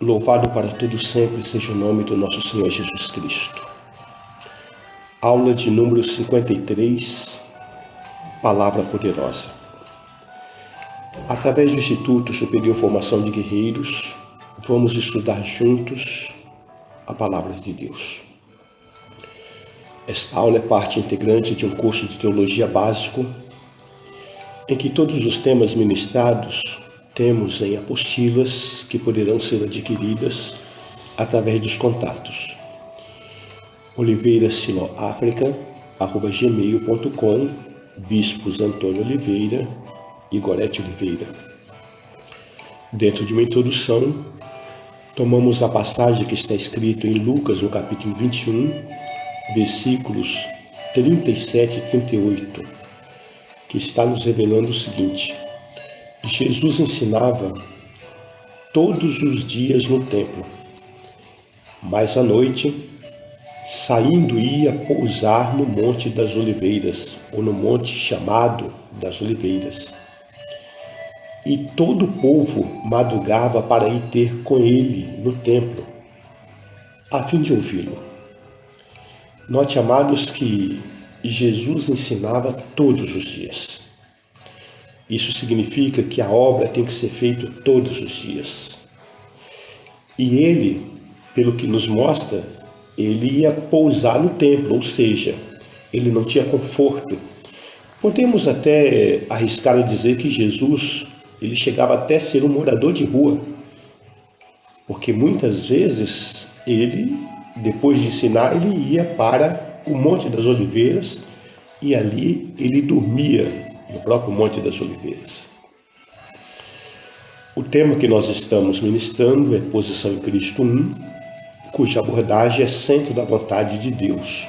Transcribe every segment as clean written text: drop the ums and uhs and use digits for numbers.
Louvado para todo sempre seja o nome do nosso Senhor Jesus Cristo. Aula de número 53, Palavra Poderosa. Através do Instituto Superior Formação de Guerreiros, vamos estudar juntos a Palavra de Deus. Esta aula é parte integrante de um curso de Teologia Básico, em que todos os temas ministrados temos em apostilas que poderão ser adquiridas através dos contatos oliveirasiloafrica@gmail.com, Bispos Antônio Oliveira e Gorete Oliveira. Dentro de uma introdução, tomamos a passagem que está escrita em Lucas, no capítulo 21, versículos 37 e 38, que está nos revelando o seguinte: Jesus ensinava todos os dias no templo, mas à noite, saindo, ia pousar no Monte das Oliveiras, ou no monte chamado das Oliveiras. E todo o povo madrugava para ir ter com ele no templo, a fim de ouvi-lo. Note, amados, que Jesus ensinava todos os dias. Isso significa que a obra tem que ser feita todos os dias. E ele, pelo que nos mostra, ele ia pousar no templo, ou seja, ele não tinha conforto. Podemos até arriscar a dizer que Jesus, ele chegava até a ser um morador de rua, porque muitas vezes ele, depois de ensinar, ele ia para o Monte das Oliveiras e ali ele dormia no próprio Monte das Oliveiras. O tema que nós estamos ministrando é Posição em Cristo 1, cuja abordagem é centro da vontade de Deus.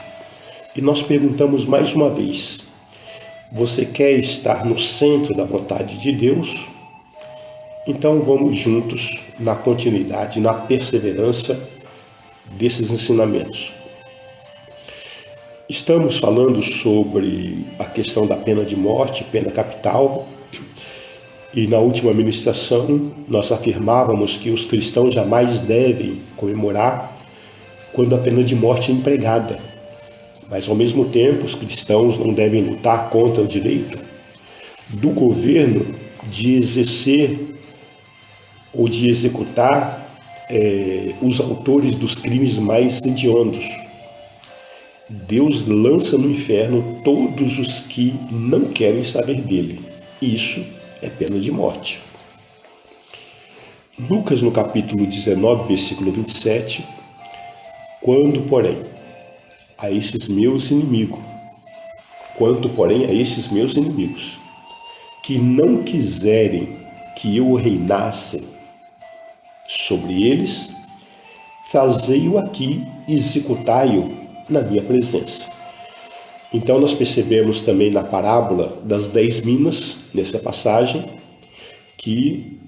E nós perguntamos mais uma vez: você quer estar no centro da vontade de Deus? Então vamos juntos na continuidade, na perseverança desses ensinamentos. Estamos falando sobre a questão da pena de morte, pena capital, e na última ministração nós afirmávamos que os cristãos jamais devem comemorar quando a pena de morte é empregada, mas ao mesmo tempo os cristãos não devem lutar contra o direito do governo de exercer ou de executar os autores dos crimes mais hediondos. Deus lança no inferno todos os que não querem saber dele. Isso é pena de morte. Lucas, no capítulo 19, versículo 27, quanto, porém, a esses meus inimigos, que não quiserem que eu reinasse sobre eles, trazei-o aqui e executai-o na minha presença. Então nós percebemos também na parábola das 10 minas, nessa passagem, que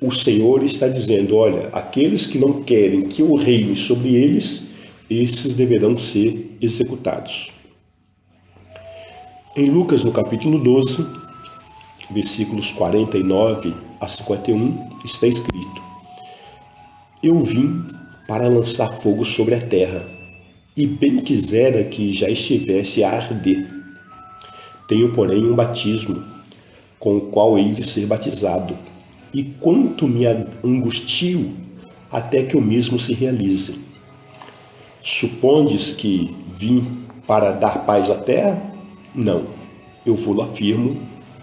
o Senhor está dizendo: olha, aqueles que não querem que eu reine sobre eles, esses deverão ser executados. Em Lucas, no capítulo 12, versículos 49 a 51, está escrito: eu vim para lançar fogo sobre a terra, e bem quisera que já estivesse a arder. Tenho, porém, um batismo, com o qual hei de ser batizado, e quanto me angustio até que o mesmo se realize. Supondes que vim para dar paz à terra? Não, eu vou-lo afirmo,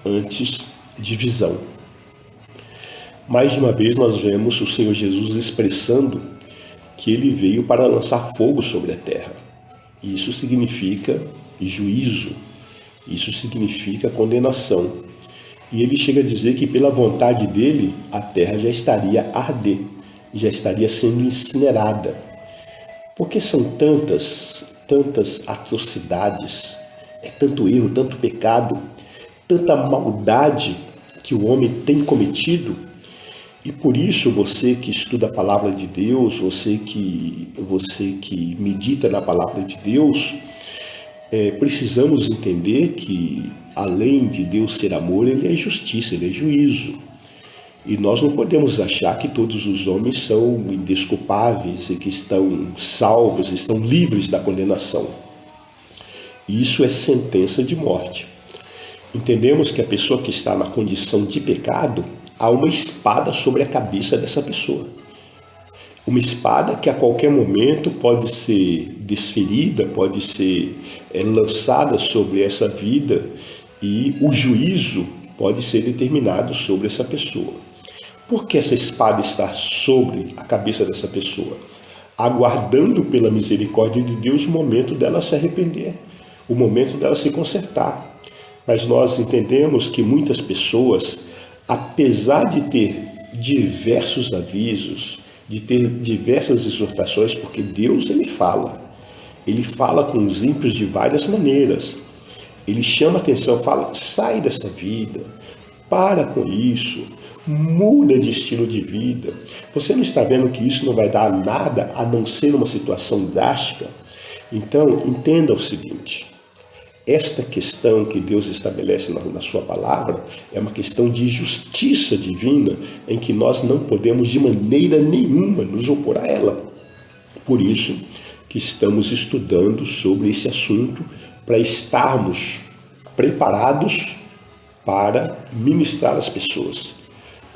antes divisão. Mais de uma vez nós vemos o Senhor Jesus expressando que ele veio para lançar fogo sobre a terra. Isso significa juízo, isso significa condenação. E ele chega a dizer que pela vontade dele, a terra já estaria a arder, já estaria sendo incinerada. Porque são tantas atrocidades, é tanto erro, tanto pecado, tanta maldade que o homem tem cometido. E por isso você que estuda a palavra de Deus, você que medita na palavra de Deus, precisamos entender que além de Deus ser amor, ele é justiça, ele é juízo. E nós não podemos achar que todos os homens são indesculpáveis e que estão salvos, estão livres da condenação. Isso é sentença de morte. Entendemos que a pessoa que está na condição de pecado, há uma espada sobre a cabeça dessa pessoa. Uma espada que a qualquer momento pode ser desferida, pode ser lançada sobre essa vida e o juízo pode ser determinado sobre essa pessoa. Por que essa espada está sobre a cabeça dessa pessoa? Aguardando pela misericórdia de Deus o momento dela se arrepender, o momento dela se consertar. Mas nós entendemos que muitas pessoas, apesar de ter diversos avisos, de ter diversas exortações, porque Deus ele fala com os ímpios de várias maneiras, ele chama atenção, fala, sai dessa vida, para com isso, muda de estilo de vida, você não está vendo que isso não vai dar nada a não ser uma situação drástica? Então entenda o seguinte, esta questão que Deus estabelece na sua palavra é uma questão de justiça divina em que nós não podemos de maneira nenhuma nos opor a ela. Por isso que estamos estudando sobre esse assunto para estarmos preparados para ministrar as pessoas,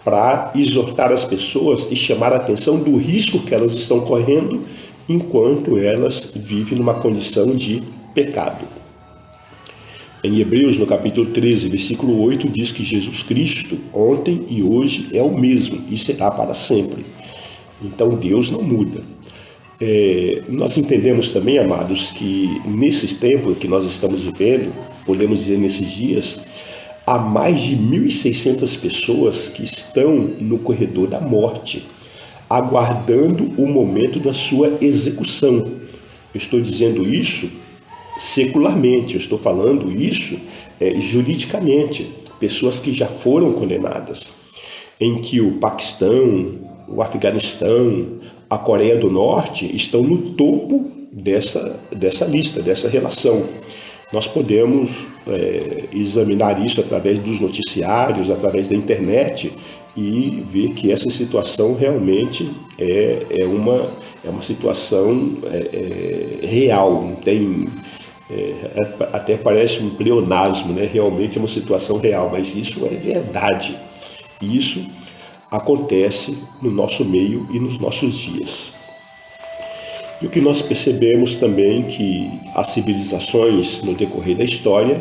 para exortar as pessoas e chamar a atenção do risco que elas estão correndo enquanto elas vivem numa condição de pecado. Em Hebreus, no capítulo 13, versículo 8, diz que Jesus Cristo, ontem e hoje, é o mesmo e será para sempre. Então Deus não muda. Nós entendemos também, amados, que nesses tempos que nós estamos vivendo, podemos dizer nesses dias, há mais de 1.600 pessoas que estão no corredor da morte, aguardando o momento da sua execução. Eu estou dizendo isso secularmente, eu estou falando isso juridicamente, pessoas que já foram condenadas, em que o Paquistão, o Afeganistão, a Coreia do Norte estão no topo dessa lista, dessa relação. Nós podemos examinar isso através dos noticiários, através da internet e ver que essa situação realmente é uma situação real, não tem... até parece um pleonasmo, né? Realmente é uma situação real, mas isso é verdade. Isso acontece no nosso meio e nos nossos dias. E o que nós percebemos também que as civilizações no decorrer da história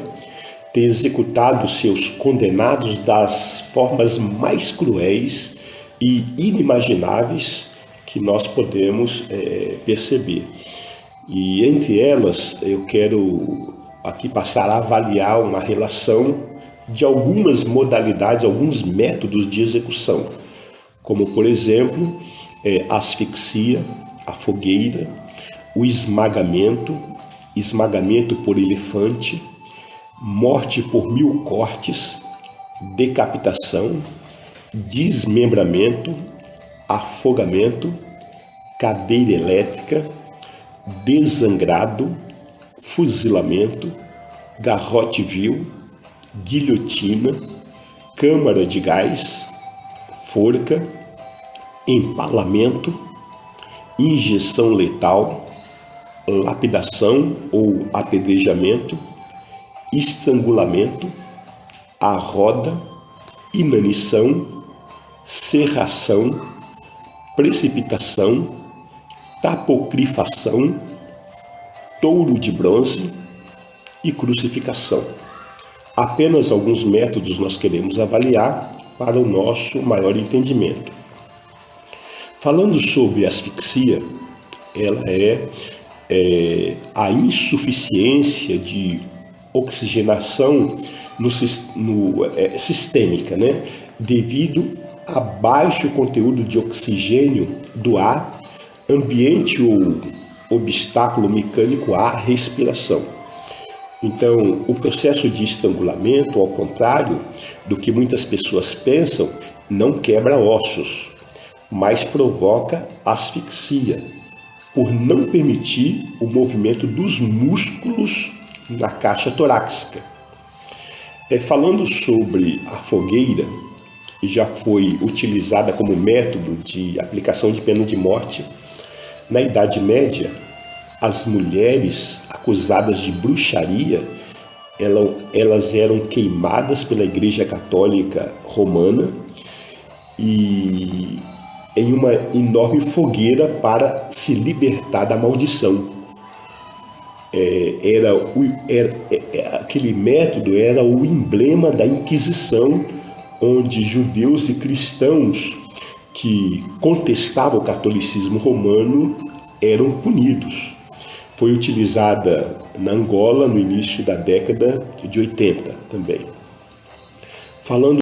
têm executado seus condenados das formas mais cruéis e inimagináveis que nós podemos perceber. E entre elas, eu quero aqui passar a avaliar uma relação de algumas modalidades, alguns métodos de execução, como, por exemplo, a asfixia, a fogueira, o esmagamento por elefante, morte por 1000 cortes, decapitação, desmembramento, afogamento, cadeira elétrica, desangrado, fuzilamento, garrote vil, guilhotina, câmara de gás, forca, empalamento, injeção letal, lapidação ou apedrejamento, estrangulamento, arroda, inanição, serração, precipitação, tapocrifação, touro de bronze e crucificação. Apenas alguns métodos nós queremos avaliar para o nosso maior entendimento. Falando sobre asfixia, ela é a insuficiência de oxigenação sistêmica, né? Devido a baixo conteúdo de oxigênio do ar ambiente ou obstáculo mecânico à respiração. Então, o processo de estrangulamento, ao contrário do que muitas pessoas pensam, não quebra ossos, mas provoca asfixia, por não permitir o movimento dos músculos na caixa torácica. Falando sobre a fogueira, já foi utilizada como método de aplicação de pena de morte. Na Idade Média, as mulheres acusadas de bruxaria, elas eram queimadas pela Igreja Católica Romana e em uma enorme fogueira para se libertar da maldição. Aquele método era o emblema da Inquisição, onde judeus e cristãos que contestavam o catolicismo romano eram punidos. Foi utilizada na Angola no início da década de 80 também. Falando